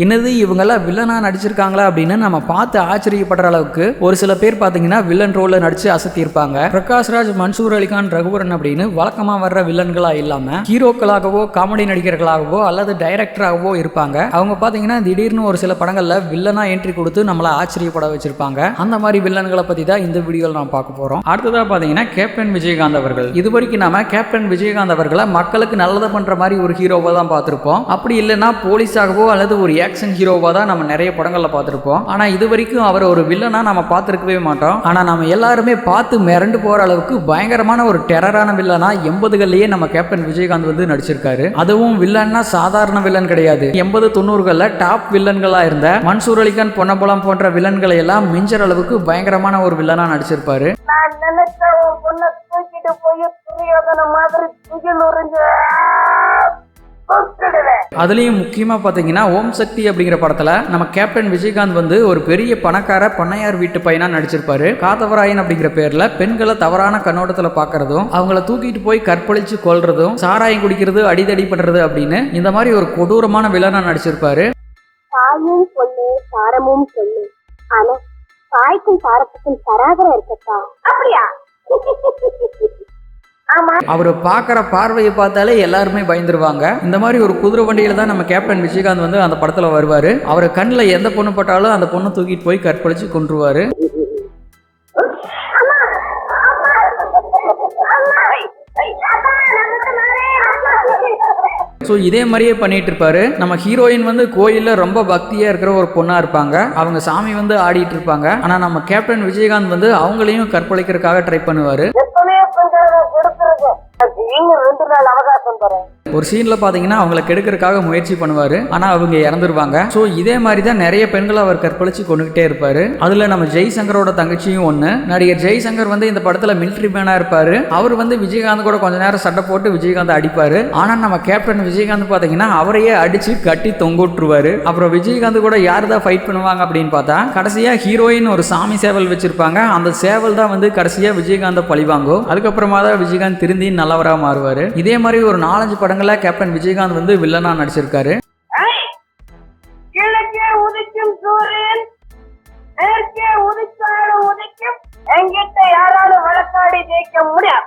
என்னது இவங்கெல்லாம் வில்லனா நடிச்சிருக்காங்களா அப்படின்னு நம்ம பார்த்து ஆச்சரியப்படுற அளவுக்கு ஒரு சில பேர் பார்த்தீங்கன்னா வில்லன் ரோல்ல நடிச்சு அசத்தியிருப்பாங்க. பிரகாஷ்ராஜ், மன்சூர் அலிகான், ரகுவரன் அப்படின்னு வழக்கமா வர்ற வில்லன்களா இல்லாம ஹீரோக்களாகவோ காமெடி நடிகர்களாகவோ அல்லது டைரக்டராகவோ இருப்பாங்க. அவங்க பார்த்தீங்கன்னா திடீர்னு ஒரு சில படங்கள்ல வில்லனா என்ட்ரி கொடுத்து நம்மள ஆச்சரியப்பட வச்சிருப்பாங்க. அந்த மாதிரி வில்லன்களை பத்தி தான் இந்த வீடியோவில் நாம் பார்க்க போறோம். அடுத்ததா பார்த்தீங்கன்னா கேப்டன் விஜயகாந்த் அவர்கள். இதுவரைக்கும் நாம கேப்டன் விஜயகாந்த் அவர்களை மக்களுக்கு நல்லதை பண்ற மாதிரி ஒரு ஹீரோவா தான் பார்த்திருப்போம். அப்படி இல்லைன்னா போலீஸாகவோ அல்லது ஒரு ஆக்ஷன் ஹீரோவா தான் நம்ம நிறைய படங்கள்ல பார்த்திருப்போம். ஆனா இது வரைக்கும் அவர் ஒரு வில்லனா நம்ம பார்த்திருக்கவே மாட்டோம். ஆனா நம்ம எல்லாருமே பார்த்து மிரண்டு போற அளவுக்கு பயங்கரமான ஒரு டெரரான வில்லனா 80களிலேயே நம்ம கேப்டன் விஜயகாந்த் வந்து நடிச்சிருக்காரு. அதுவும் வில்லன்னா சாதாரண வில்லன் கிடையாது. 80-90களில் டாப் வில்லன்களா இருந்த மன்சூர் அலிகான், பொன்னம்பலம் போன்ற வில்லன்களை எல்லாம் மிஞ்சற அளவுக்கு பயங்கரமான ஒரு வில்லனா நடிச்சிருப்பாரு. அதுலயும் முக்கியமா பாத்தீங்கன்னா ஓம் சக்தி அப்படிங்கிற படத்துல நம்ம கேப்டன் விஜயகாந்த் வந்து ஒரு பெரிய பணக்கார பண்ணையார் வீட்டு பையனா நடிச்சிருப்பாரு. காத்தவராயன் அப்படிங்கிற பேர்ல பெண்களை தவறான கண்ணோட்டத்துல பாக்குறதும், அவங்கள தூக்கிட்டு போய் கற்பழிச்சு கொல்றதும், சாராயம் குடிக்கிறது, அடிதடி பண்றது அப்படின்னு இந்த மாதிரி ஒரு கொடூரமான வில்லனா நடிச்சிருப்பாரு. தாயும் பொண்ணு சாரமும் பொண்ணு, ஆனா தாய்க்கும் சாரத்துக்கும் தராதரம் இருக்கா? அப்படியா? அவரு பாக்குற பார்வையை பார்த்தாலே எல்லாருமே பயந்துருவாங்க. இந்த மாதிரி ஒரு குதிரை வண்டியில தான் நம்ம கேப்டன் விஜயகாந்த் வந்து அந்த படத்துல வருவாரு. அவரு கண்ணில் எந்த பொண்ணு பட்டாலும் அந்த பொண்ணு தூக்கிட்டு போய் கற்பழிச்சு கொன்றுவாரு. ஸோ இதே மாதிரியே பண்ணிட்டு இருப்பாரு. நம்ம ஹீரோயின் வந்து கோயில்ல ரொம்ப பக்தியா இருக்கிற ஒரு பொண்ணா இருப்பாங்க. அவங்க சாமி வந்து ஆடிட்டு இருப்பாங்க. ஆனா நம்ம கேப்டன் விஜயகாந்த் வந்து அவங்களையும் கற்பழிக்கிறதுக்காக ட்ரை பண்ணுவாரு. ஒரு சீன்ல பாத்தீங்கன்னா அவங்களை கெடுக்கிறதுக்காக முயற்சி பண்ணுவாரு. ஆனா அவங்க இறந்துருவாங்க. சோ இதே மாதிரி தான் நிறைய பெண்களை அவர் கற்பழிச்சு கொண்டுகிட்டே இருப்பாரு. அதுல நம்ம ஜெய்சங்கரோட தங்கச்சியும் ஒண்ணு. நடிகர் ஜெய்சங்கர் வந்து இந்த படத்துல மிலிட்டரி மேனா இருப்பாரு. அவர் வந்து விஜயகாந்த் கூட கொஞ்ச நேரம் சண்டை போட்டு விஜயகாந்த் அடிப்பாரு. ஆனா நம்ம கேப்டன் விஜயகாந்த் பாத்தீங்கன்னா அவரையே அடிச்சு கட்டி தொங்குட்டுருவாரு. அப்புறம் விஜயகாந்த் கூட யாரு தான் ஃபைட் பண்ணுவாங்க அப்படின்னு பார்த்தா கடைசியா ஹீரோயின் ஒரு சாமி சேவல் வச்சிருப்பாங்க. அந்த சேவல் தான் வந்து கடைசியா விஜயகாந்த் பழிவாங்கும். அதுக்கப்புறமா தான் விஜயகாந்த் திருந்தி நல்லவரா மாறுவாரு. இதே மாதிரி ஒரு 4-5 படங்கள்ல கேப்டன் விஜயகாந்த் வந்து வில்லனா நடிச்சிருக்காரு. கிழக்கே உதிக்கும் சூரியன் மேற்கே உதித்தாலும் உதிக்கும், எங்கிட்ட யாராலும் வழக்காடி ஜெயிக்க முடியாது.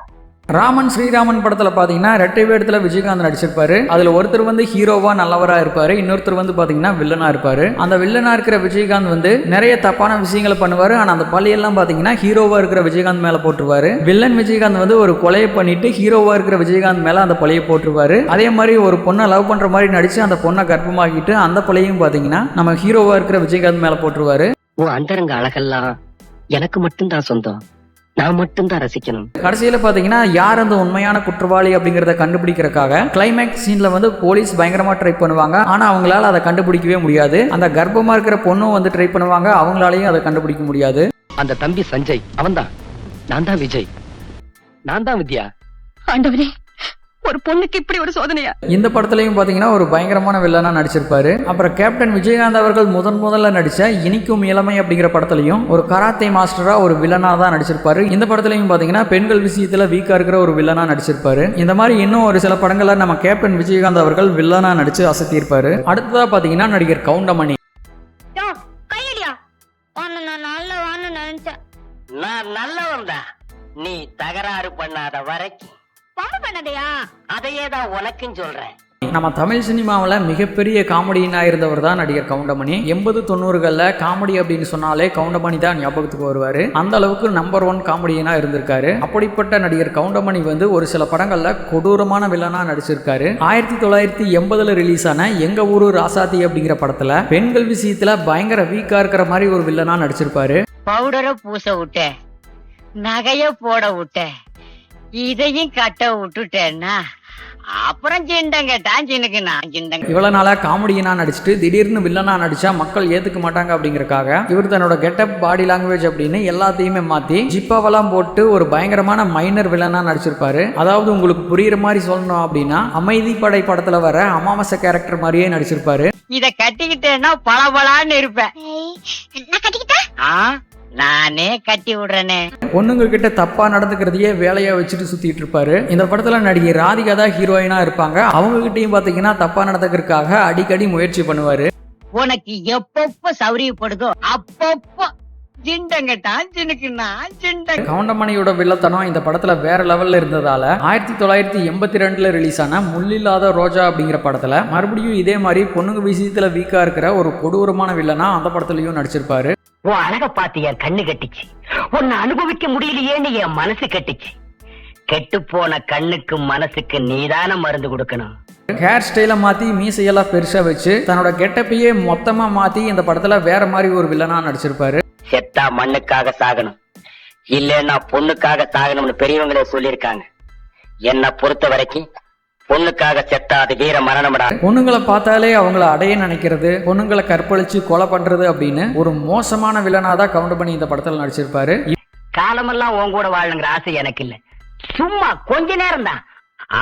ராமன் ஸ்ரீராமன் படத்துல பாத்தீங்கன்னா ரெட்டை வேடத்துல விஜயகாந்த் நடிச்சிருப்பாரு. அதுல ஒருத்தர் வந்து ஹீரோவா நல்லவரா இருப்பாரு, இன்னொருத்தர் வந்து பாத்தீங்கன்னா வில்லனா இருப்பாரு. அந்த வில்லனா இருக்கிற விஜயகாந்த் வந்து நிறைய தப்பான விஷயங்களை பண்ணுவாரு. ஆனா அந்த பழியெல்லாம் பாத்தீங்கன்னா ஹீரோவா இருக்கிற விஜயகாந்த் மேல போட்டுருவாரு. வில்லன் விஜயகாந்த் வந்து ஒரு கொலையை பண்ணிட்டு ஹீரோவா இருக்கிற விஜயகாந்த் மேல அந்த பழியை போட்டுருவாரு. அதே மாதிரி ஒரு பொண்ணை லவ் பண்ற மாதிரி நடிச்சு அந்த பொண்ணை கர்ப்பமாக்கிட்டு அந்த பழியையும் பாத்தீங்கன்னா நம்ம ஹீரோவா இருக்கிற விஜயகாந்த் மேல போட்டுருவாரு. அந்தரங்க அழகெல்லாம் எனக்கு மட்டும்தான் சொந்தம், நான் மட்டும்தான் ரசிக்கணும். கடைசியில பாத்தீங்கன்னா யார் அந்த உண்மையான குற்றவாளி அப்படிங்கறத கண்டுபிடிக்கிறதுக்காக கிளைமேக்ஸ் சீன்ல வந்து போலீஸ் பயங்கரமா ட்ரை பண்ணுவாங்க. ஆனா அவங்களால அதை கண்டுபிடிக்கவே முடியாது. அந்த கர்ப்பமா இருக்கிற பொண்ணும் வந்து ட்ரை பண்ணுவாங்க. அவங்களாலையும் அதை கண்டுபிடிக்க முடியாது. அந்த தம்பி சஞ்சய் அவன்தான், நான் தான் விஜய், நான் தான் வித்யா. ஆண்டவரே, ஒரு பொண்ணுக்கு இப்படி ஒரு சோதனையா? இந்த படத்துலயும் பாத்தீங்கன்னா ஒரு பயங்கரமான வில்லனா நடிச்சிருப்பாரு. அப்புறம் கேப்டன் விஜயகாந்த் அவர்கள் முதல்ல நடிச்ச இனிக்கும் இளமை அப்படிங்கிற படத்துலயும் ஒரு கராத்தே மாஸ்டரா ஒரு வில்லனா தான் நடிச்சிருப்பாரு. இந்த படத்துலயும் பாத்தீங்கன்னா பெண்கள் விஷயத்துல வீக்கா இருக்கிற ஒரு வில்லனா நடிச்சிருப்பாரு. இந்த மாதிரி இன்னும் ஒரு சில படங்கள்ல நம்ம கேப்டன் விஜயகாந்த் அவர்கள் வில்லனா நடிச்சு அசத்தியிருப்பாரு. அடுத்ததா பாத்தீங்கன்னா நடிகர் கவுண்டமணி. நான் நல்லவன்டா, நீ தகராறு பண்ணாத வரைக்கும் அதையே தான் உனக்கும் சொல்றேன். நம்ம தமிழ் சினிமாவில் மிகப்பெரிய காமெடியனா இருந்தவர் தான் நடிகர் கவுண்டமணி. 80-90களில் காமெடி அப்படின்னு சொன்னாலே கவுண்டமணி தான் ஞாபகத்துக்கு வருவார். அந்த அளவுக்கு நம்பர் 1 காமெடியனா இருந்திருக்காரு. அப்படிப்பட்ட நடிகர் கவுண்டமணி வந்து ஒரு சில படங்கள்ல கொடூரமான வில்லனா நடிச்சிருக்காரு. 1980 ரிலீஸ் ஆன எங்க ஊரு ராசாத்தி அப்படிங்கிற படத்துல பெண்கள் விஷயத்துல பயங்கர வீக்கா இருக்கிற மாதிரி ஒரு வில்லனா நடிச்சிருப்பாரு. பவுடரை பூச விட்ட, நகைய போட விட்ட, இதையும் கட்ட விட்டுட்டேன்னா அப்புறம் இவ்வளவு நாளா காமெடியனா நடிச்சுட்டு திடீர்னு வில்லனா நடிச்சா மக்கள் ஏத்துக்க மாட்டாங்க அப்படிங்கறக்காக இவர் தன்னோட கெட்டப், பாடி லாங்குவேஜ் அப்படின்னு எல்லாத்தையுமே மாத்தி ஜிப்பாவெல்லாம் போட்டு ஒரு பயங்கரமான மைனர் வில்லனா நடிச்சிருப்பாரு. அதாவது உங்களுக்கு புரியுற மாதிரி சொல்லணும் அப்படின்னா அமைதி படை படத்துல வர அமாவாசை கேரக்டர் மாதிரியே நடிச்சிருப்பாரு. இத கட்டிக்கிட்டேன்னா பளபளான்னு இருப்பேன். நானே கட்டி விடுறேனே. பொண்ணுங்க கிட்ட தப்பா நடந்துக்கிறதையே வேலையா வச்சுட்டு சுத்திட்டு இருப்பாரு. இந்த படத்துல நடிகை ராதிகா தான் ஹீரோயினா இருப்பாங்க. அவங்க கிட்டையும் பாத்தீங்கன்னா தப்பா நடந்துக்கிறதுக்காக அடிக்கடி முயற்சி பண்ணுவாரு. உனக்கு எப்பப்ப சௌரியப்படுதோ அப்பப்போ ஜிண்டங்கட்டான் ஜினுக்குன்னா ஜிண்டங்க. கவுண்டமணியோட வில்லத்தனம் இந்த படத்துல வேற லெவல்ல இருந்ததால 1982 ரிலீஸ் ஆன முள்ளில்லாத ரோஜா அப்படிங்கிற படத்துல மறுபடியும் இதே மாதிரி பொண்ணுங்க விஷயத்துல வீக்கா இருக்கிற ஒரு கொடூரமான வில்லனா அந்த படத்துலயும் நடிச்சிருப்பாரு. உன் அழக பார்த்து என் கண்ணு கட்டிச்சு, உன்னை அனுபவிக்க முடியலையேன்னு என் மனசு கட்டிச்சு. கெட்டு போன கண்ணுக்கு மனசுக்கு நீதான மருந்து கொடுக்கணும். ஹேர் ஸ்டைலை மாற்றி மீசையெல்லாம் பெருசாக வச்சு தன்னோட கெட்டப்பையே மொத்தமாக மாற்றி இந்த படத்தில் வேற மாதிரி ஒரு வில்லனாக நடிச்சிருப்பாரு. செத்தா மண்ணுக்காக சாகணும், இல்லைன்னா பொண்ணுக்காக சாகணும்னு பெரியவங்களே சொல்லியிருக்காங்க. என்னை பொறுத்த வரைக்கும் பொண்ணுக்காக செத்தா அது வீர மரணம்டா. பொண்ணுங்களை பார்த்தாலே அவங்கள அடைய நினைக்கிறது, பொண்ணுங்களை கற்பழிச்சு கொலை பண்றது அப்படின்னு ஒரு மோசமான வில்லனாக தான் கவுண்டமணி இந்த படத்தில் நடிச்சிருப்பாரு. காலமெல்லாம் உன் கூட வாழணுங்கிற ஆசை எனக்கு இல்லை, சும்மா கொஞ்ச நேரம் தான்.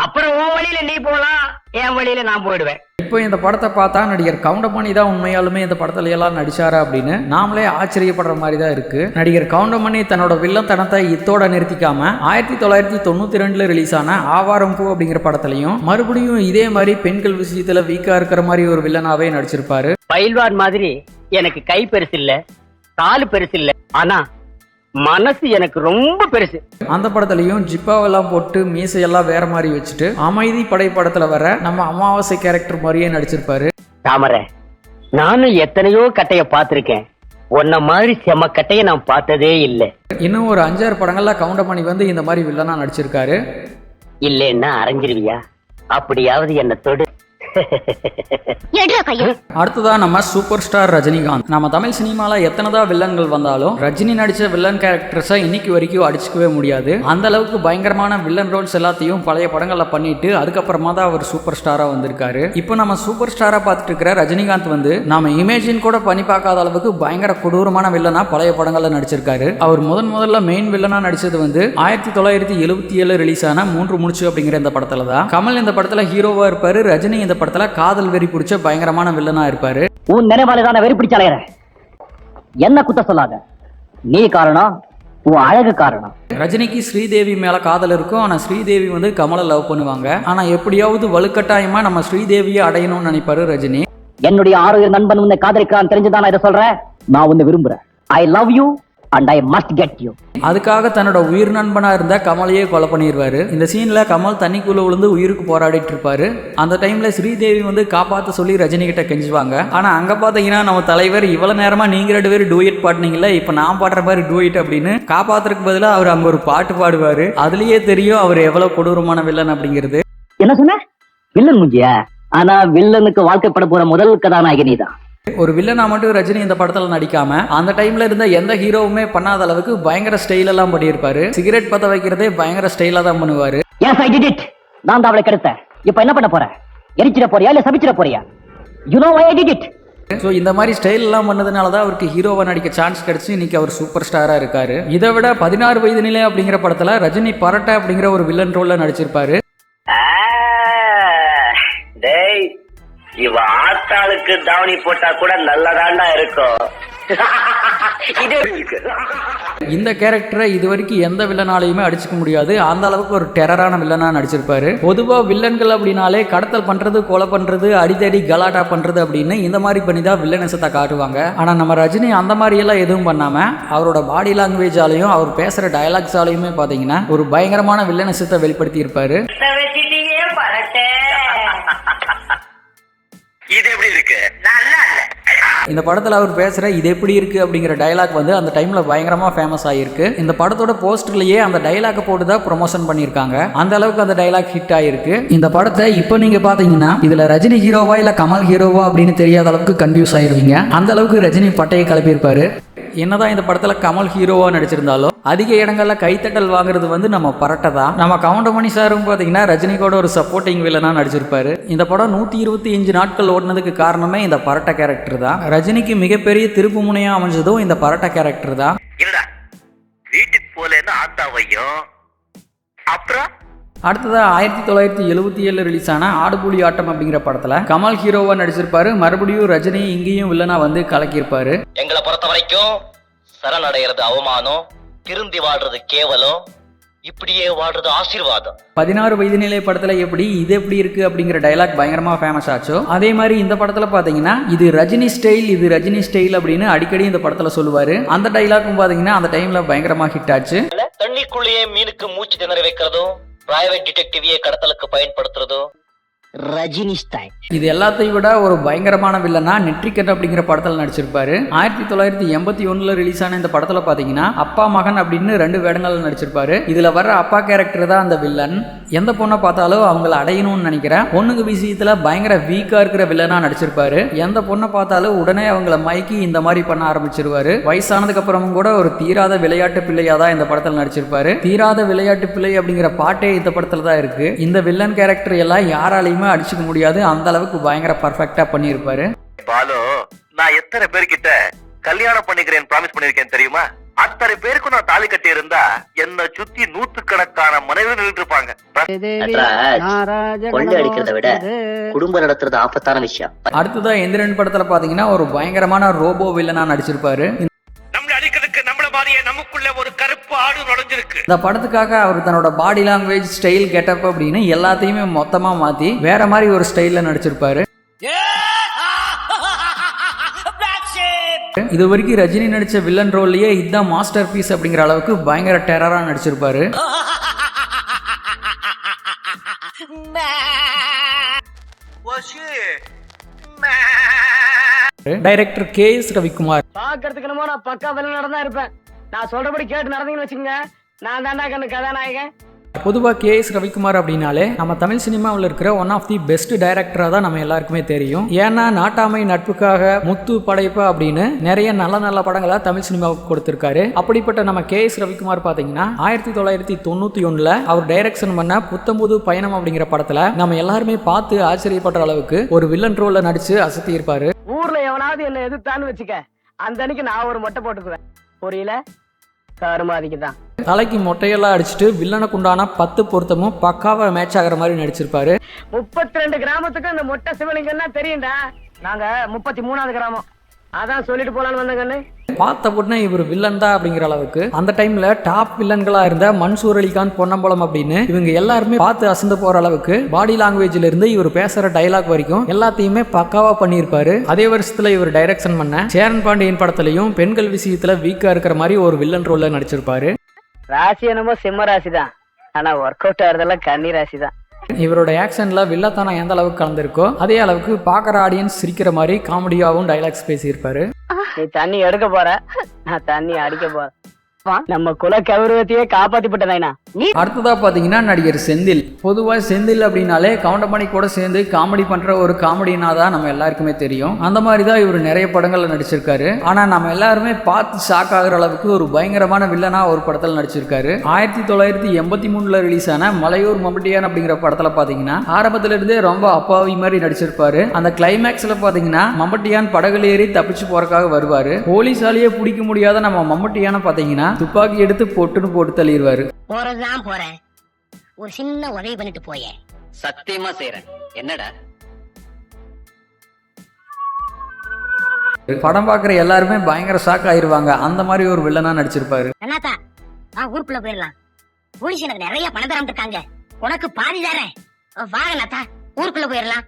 அப்புறம் உன் வழியில நீ போலாம், என் வழியில நான் போயிடுவேன். இப்போ இந்த படத்தை பார்த்தா நடிகர் கவுண்டமணி தான் உண்மையாலுமே இந்த படத்துல எல்லாம் நடிச்சாரா அப்படின்னு நாமளே ஆச்சரியப்படுற மாதிரி தான் இருக்கு. நடிகர் கவுண்டமணி தன்னோட வில்லத்தனத்தை இத்தோட நிறுத்திக்காம 1992 ரிலீஸ் ஆன ஆவாரம் பூ அப்படிங்கிற படத்துலையும் மறுபடியும் இதே மாதிரி பெண்கள் விஷயத்துல வீக்கா இருக்கிற மாதிரி ஒரு வில்லனாவே நடிச்சிருப்பாரு. பயில்வான் மாதிரி எனக்கு கை பெருசு இல்ல, காலு பெருசு இல்ல, ஆனா மனசு எனக்கு ரொம்ப பெருசு. அந்த படத்துலயும் ஜிப்பாவெல்லாம் போட்டு மீசையெல்லாம் வேற மாதிரி வச்சுட்டு அமைதி படை படத்துல வர நம்ம அமாவாசை கேரக்டர் மாதிரியே நடிச்சிருப்பாரு. தாமரை, நானும் எத்தனையோ கட்டைய பார்த்திருக்கேன், உன்ன மாதிரி செம்ம கட்டைய நான் பார்த்ததே இல்லை. இன்னும் ஒரு 5-6 படங்கள்ல கவுண்டமணி வந்து இந்த மாதிரி வில்லனா நடிச்சிருக்காரு. இல்லைன்னா அரைஞ்சிருவியா? அப்படியாவது என்ன தொடு. அடுத்ததா நம்ம சூப்பர் ஸ்டார் ரஜினிகாந்த். நம்ம தமிழ் சினிமால எத்தனைதான் வில்லன்கள் வந்தாலும் ரஜினி நடிச்ச வில்லன் கேரக்டர்ஸை இன்னைக்கு வரைக்கும் அடிச்சுக்கவே முடியாது. அந்த அளவுக்கு பயங்கரமான வில்லன் ரோல்ஸ் எல்லாத்தையும் பழைய படங்கள்ல பண்ணிட்டு அதுக்கப்புறமா தான் அவர் சூப்பர் ஸ்டாரா வந்திருக்காரு. இப்போ நம்ம சூப்பர் ஸ்டாரா பார்த்துட்டு இருக்கிற ரஜினிகாந்த் வந்து நாம இமேஜின் கூட பண்ணி பார்க்காத அளவுக்கு பயங்கர கொடூரமான வில்லனா பழைய படங்கள்ல நடிச்சிருக்காரு. அவர் முதல்ல மெயின் வில்லனா நடிச்சது வந்து 1977 ரிலீஸ் ஆன 3 முடிச்சு அப்படிங்கிற இந்த படத்துல தான். கமல் இந்த படத்துல ஹீரோவா இருப்பாரு, ரஜினி இந்த படத்துல காதல் வெறி பிடிச்ச பயங்கரமான வில்லனா இருப்பாரு. உன் நினைவாலதான வெறி பிடிச்சாலே என்ன குத்த சொல்லாத, நீ காரணம், உன் அழகு காரணம். ரஜினிக்கு ஸ்ரீதேவி மேல காதல் இருக்கும், ஆனா ஸ்ரீதேவி வந்து கமலை லவ் பண்ணுவாங்க. ஆனா எப்படியாவது வலுக்கட்டாயமா நம்ம ஸ்ரீதேவியை அடையணும்னு நினைப்பாரு ரஜினி. என்னுடைய ஆரோக்கிய நண்பன் உன்னை காதலிக்கிறான் தெரிஞ்சுதான் இதை சொல்றேன். நான் உன்னை விரும்புறேன். I love you and I must get you. அதுக்காக தன்னோட உயிர் நண்பனா இருந்த கமலையே கொலை பண்ணிடுவாரு. இந்த சீன்ல கமல் தண்ணிக்குள்ள விழுந்து உயிருக்கு போராடிட்டு இருப்பாரு. அந்த டைம்ல ஸ்ரீதேவி வந்து காப்பாத்த சொல்லி ரஜினி கிட்ட கெஞ்சுவாங்க. ஆனா அங்க பாத்தீங்கன்னா நம்ம தலைவர் இவ்வளவு நேரமா நீங்க 2 பேரும் டூயட் பாடினீங்களா, இப்ப நான் பாடுற மாதிரி டூயட் அப்படின்னு காப்பாத்துறதுக்கு பதிலா அவர் அங்க ஒரு பாட்டு பாடுவாரு. அதுலயே தெரியும் அவர் எவ்வளவு கொடூரமான வில்லன் அப்படிங்கிறது. என்ன சொன்ன? வில்லன் முஞ்சியா? ஆனா வில்லனுக்கு வாழ்க்கைப்பட போற முதல் கதாநாயகி நீதான். ஒரு வில்லனா மட்டும் ரஜினி இந்த படத்துல நடிக்காம அந்த டைம்ல இருந்த எந்த ஹீரோவுமே பண்ணாத அளவுக்கு பயங்கர ஸ்டைல் எல்லாம் பண்ணியிருப்பாரு. சிகரெட் பத்த வைக்கிறதே பயங்கர ஸ்டைலா தான் பண்ணுவாரு. Yes, I did it. நான் தான் அவளை கெடுத்தேன். இப்ப என்ன பண்ண போற? எரிச்சிட போறியா இல்ல சபிச்சிட போறியா? You know why I did it. So இந்த மாதிரி ஸ்டைல் எல்லாம் பண்ணதுனால தான் அவருக்கு ஹீரோவா நடிக்க சான்ஸ் கிடைச்சு இன்னைக்கு அவர் சூப்பர் ஸ்டாரா இருக்காரு. இதை விட 16 வயது நிலை அப்படிங்கிற படத்துல ரஜினி பரட்டை அப்படிங்கிற ஒரு வில்லன் ரோல்ல நடிச்சிருப்பாரு. இவ ஆத்தாளுக்கு தாவணி போட்டா கூட நல்லதாண்டா இருக்கும். இந்த கேரக்டரை இது வரைக்கும் எந்த வில்லனாலையுமே அடிச்சுக்க முடியாது. அந்த அளவுக்கு ஒரு டெரரான வில்லனா நடிச்சிருப்பாரு. பொதுவா வில்லன்கள் அப்படின்னாலே கடத்தல் பண்றது, கொலை பண்றது, அடித்தடி கலாட்டா பண்றது அப்படின்னு இந்த மாதிரி பண்ணி தான் வில்லனசத்தை காட்டுவாங்க. ஆனா நம்ம ரஜினி அந்த மாதிரி எல்லாம் எதுவும் பண்ணாம அவரோட பாடி லாங்குவேஜாலையும் அவர் பேசுற டயலாக்ஸாலையுமே பாத்தீங்கன்னா ஒரு பயங்கரமான வில்லனசத்தை வெளிப்படுத்தி இருப்பாரு. இது எப்படி இருக்கு? நல்லா இல்ல. இந்த படத்துல அவர் பேசுற இது எப்படி இருக்கு அப்படிங்கிற டயலாக் வந்து அந்த டைம்ல பயங்கரமா ஃபேமஸ் ஆயிருக்கு. இந்த படத்தோட போஸ்டர்லயே அந்த டயலாக் போட்டு தான் ப்ரொமோஷன் பண்ணிருக்காங்க. அந்த அளவுக்கு அந்த டயலாக் ஹிட் ஆயிருக்கு. இந்த படத்தை இப்போ நீங்க பாத்தீங்கன்னா இதுல ரஜினி ஹீரோவா இல்ல கமல் ஹீரோவா அப்படின்னு தெரியாத அளவுக்கு கன்ஃபியூஸ் ஆயிருவீங்க. அந்த அளவுக்கு ரஜினி பட்டையை கிளப்பியிருப்பாரு. என்னதான் இந்த படத்துல கமல் ஹீரோவா நடிச்சிருந்தாலும் அதிக இடங்கள்ல கைத்தட்டல் வாங்குறது வந்து நம்ம பரட்டை தான். நம்ம கவுண்டமணி சாரும் பாத்தீங்கன்னா ரஜினிகோட ஒரு சப்போர்ட்டிங் வில்லனா நடிச்சிருப்பாரு. இந்த படம் 125 நாட்கள் ஓடினதுக்கு காரணமே இந்த பரட்டை கேரக்டர் தான். ரஜினிக்கு மிகப்பெரிய திருப்பு முனையா அமைஞ்சதும் இந்த பரட்டை கேரக்டர் தான். வீட்டுக்கு போலன்னு ஆத்தாவையும் அப்புறம் அடுத்ததா 1977 ரிலீஸ் ஆன ஆடுபுலி ஆட்டம் அப்படிங்கிற படத்துல கமல் ஹீரோவா நடிச்சிருப்பாரு. மறுபடியும் ரஜினி இங்கேயும் வில்லனா வந்து கலக்கியிருப்பாரு. எங்களை பொறுத்த வரைக்கும் சரணடைகிறது அவமானம், திருந்தி வாழ்றது கேவலம், இப்படியே வாழ்றது ஆசீர்வாதம். 16 வயது நிலை படத்துல எப்படி இது எப்படி இருக்கு அப்படிங்கிற டைலாக் பயங்கரமா ஃபேமஸ் ஆச்சோ, அதே மாதிரி இந்த படத்துல பாத்தீங்கன்னா இது ரஜினி ஸ்டைல், இது ரஜினி ஸ்டைல் அப்படின்னு அடிக்கடி இந்த படத்துல சொல்லுவாரு. அந்த டைலாக்கும் பாத்தீங்கன்னா அந்த டைம்ல பயங்கரமா ஹிட் ஆச்சு. தண்ணிக்குள்ளேயே மீனுக்கு மூச்சு திணற வைக்கிறதும், பிரைவேட் டிடெக்டிவியை கடத்தலுக்கு பயன்படுத்துறதும் ரஜினி ஸ்டைல். இது எல்லாத்தையும் விட ஒரு பயங்கரமான வில்லனா நெட்ரிகட் அப்படிங்கிற படத்துல நடிச்சிருப்பாரு. 1981 ரிலீஸ் ஆன இந்த படத்துல பாத்தீங்கன்னா அப்பா மகன் அப்படின்னு 2 வேடங்கள் நடிச்சிருப்பாரு. இதுல வர்ற அப்பா கேரக்டர் தான் அந்த வில்லன். எந்த பொண்ணை பார்த்தாலும் அவங்கள அடையணும்னு நினைக்கிறேன் பொண்ணுங்க விஷயத்துல பயங்கர வீக்கா இருக்கிற வில்லனா நடிச்சிருப்பாரு. எந்த பொண்ணை பார்த்தாலும் உடனே அவங்கள மைக்கி இந்த மாதிரி பண்ண ஆரம்பிச்சிருவாரு. வயசானதுக்கு அப்புறமும் கூட ஒரு தீராத விளையாட்டு பிள்ளையா தான் இந்த படத்துல நடிச்சிருப்பாரு. தீராத விளையாட்டு பிள்ளை அப்படிங்கிற பாட்டே இந்த படத்துல தான் இருக்கு. இந்த வில்லன் கேரக்டர் எல்லாம் யாராலையுமே அடிச்சுக்க முடியாது, அந்த அளவுக்கு பயங்கர பர்ஃபெக்ட்டா பண்ணியிருப்பாரு. பாலு, நான் எத்தனை பேர்கிட்ட கல்யாணம் பண்ணிக்கிறேன் ப்ராமிஸ் பண்ணிருக்கேன் தெரியுமா? அத்தனை பேருக்கு நான் தாலி கட்டி இருந்தா என்ன சுத்தி 100கணக்கான மனைவிகள் நின்றுட்டு இருப்பாங்க. கொள்ளை அடிக்கிறத விட குடும்பம் நடத்துறது ஆபத்தான விஷயம். அடுத்ததா எந்திரன் படத்துல பாத்தீங்கன்னா ஒரு பயங்கரமான ரோபோ வில்லனா நடிச்சிருப்பாரு. நமக்குள்ள ஒரு கருப்பு ஆடு நுழைஞ்சிருக்கு. இந்த படத்துக்காக அவர் தன்னோட பாடி லாங்குவேஜ், ஸ்டைல், கெட்டப் அப்படின்னு எல்லாத்தையுமே மொத்தமா மாத்தி வேற மாதிரி ஒரு ஸ்டைல்ல நடிச்சிருப்பாரு. இது வரைக்கும் ரஜினி நடிச்ச வில்லன் ரோல்லயே இதுதான் மாஸ்டர் பீஸ் அப்படிங்கிற அளவுக்கு பயங்கர டெரரா நடிச்சிருப்பாரு. Director KS Ravikumar. பாக்குறதுக்கு என்னமோ நான் பக்கா வெளில நடந்தா இருப்பேன். நான் சொல்றபடி கேட்டு நடந்தீங்கன்னு வச்சுக்கோங்க, நான் தாண்டா கண்ணு கதாநாயகன். பொதுவாக KS ரவிக்குமார் அப்படின்னாலே நம்ம தமிழ் சினிமாவில் இருக்கிற ஒன் ஆஃப் தி பெஸ்ட் டைரக்டராக தான் நம்ம எல்லாருக்குமே தெரியும். ஏன்னா நாட்டாமை, நட்புக்காக, முத்து, படைப்பு அப்படின்னு நிறைய நல்ல நல்ல படங்களை தமிழ் சினிமாவுக்கு கொடுத்திருக்காரு. அப்படிப்பட்ட நம்ம KS ரவிக்குமார் பார்த்தீங்கன்னா 1991 அவர் டைரக்ஷன் பண்ண புத்தம்புது பயணம் அப்படிங்கிற படத்துல நம்ம எல்லாருமே பார்த்து ஆச்சரியப்படுற அளவுக்கு ஒரு வில்லன் ரோல்ல நடிச்சு அசத்தி இருப்பாரு. ஊர்ல எவனாவது என்ன எதிர்த்தான்னு வச்சுக்க, அந்த அன்னைக்கு நான் ஒரு மொட்டை போட்டுக்குவேன். புரியல? கருமாதிக்கு தான். தலைக்கு மொட்டையெல்லாம் அடிச்சுட்டு வில்லனுக்கு உண்டான 10 பொருத்தமும் பக்காவா மேட்ச் ஆகிற மாதிரி நடிச்சிருப்பாரு. 32 கிராமத்துக்கு அந்த மொட்டை சிவலிங்கன்னா தெரியும்டா. நாங்க 33வது கிராமம். அதான் சொல்லிட்டு போலான்னு வந்தேங்கன்னு. பார்த்த உடனே இவர் வில்லன் தான் அப்படிங்கிற அளவுக்கு அந்த டைம்ல டாப் வில்லன்களா இருந்த மன்சூர் அலிகான், பொன்னம்பலம் அப்படின்னு இவங்க எல்லாருமே பார்த்து அசந்து போற அளவுக்கு பாடி லாங்குவேஜ்ல இருந்து இவர் பேசுற டைலாக் வரைக்கும் எல்லாத்தையுமே பக்காவா பண்ணியிருப்பாரு. அதே வருஷத்துல இவர் டைரக்ஷன் பண்ண சேரன் பாண்டியன் படத்துலயும் பெண்கள் விஷயத்துல வீக்கா இருக்கிற மாதிரி ஒரு வில்லன் ரோல்ல நடிச்சிருப்பாரு. ராசி என்னமோ சிம்ம ராசி தான், ஆனா ஒர்க் அவுட் ஆறதெல்லாம் கன்னி ராசி தான். இவரோட ஆக்ஷன்ல வில்லத்தனம் எந்த அளவுக்கு கலந்துருக்கோ அதே அளவுக்கு பாக்குற ஆடியன்ஸ் சிரிக்கிற மாதிரி காமெடியாவும் டைலாக்ஸ் பேசியிருப்பாரு. நீ தண்ணி எடுக்க போற, நான் தண்ணி அடிக்க போறேன். நம்ம குல கௌரவத்தையே காப்பாத்திப்பட்டா. அடுத்ததா பாத்தீங்கன்னா நடிகர் செந்தில். பொதுவா செந்தில் அப்படின்னாலே கவுண்டமணி கூட சேர்ந்து காமெடி பண்ற ஒரு காமெடினா தான் நம்ம எல்லாருக்குமே தெரியும். அந்த மாதிரிதான் இவர் நிறைய படங்கள்ல நடிச்சிருக்காரு. ஆனா நம்ம எல்லாருமே பார்த்து ஷாக் ஆகுற அளவுக்கு ஒரு பயங்கரமான வில்லனா ஒரு படத்துல நடிச்சிருக்காரு. 1983 ரிலீஸ் ஆன மலையூர் மம்பட்டியான் அப்படிங்கிற படத்துல பாத்தீங்கன்னா ஆரம்பத்துல இருந்தே ரொம்ப அப்பாவி மாதிரி நடிச்சிருப்பாரு. அந்த கிளைமேக்ஸ்ல பாத்தீங்கன்னா மம்பட்டியான் படகுல ஏறி தப்பிச்சு போறதுக்காக வருவாரு. போலீஸாலேயே பிடிக்க முடியாத நம்ம மம்பட்டியான பாத்தீங்கன்னா துப்பாக்கி எடுத்து போட்டுன்னு போட்டு தள்ளிடுவாரு. போறதுதான் போறேன், ஒரு சின்ன உதவி பண்ணிட்டு போயே. சத்தியமா செய்றேன். என்னடா? படம் பாக்குற எல்லாருமே பயங்கர ஷாக் ஆயிருவாங்க. அந்த மாதிரி ஒரு வில்லனா நடிச்சிருப்பாரு. அண்ணாத்தா, ஊருக்குள்ள போயிடலாம். போலீஸ் எனக்கு நிறைய பணம் தரம் இருக்காங்க, உனக்கு பாதி தரேன். வாங்க நாத்தா, ஊருக்குள்ள போயிடலாம்.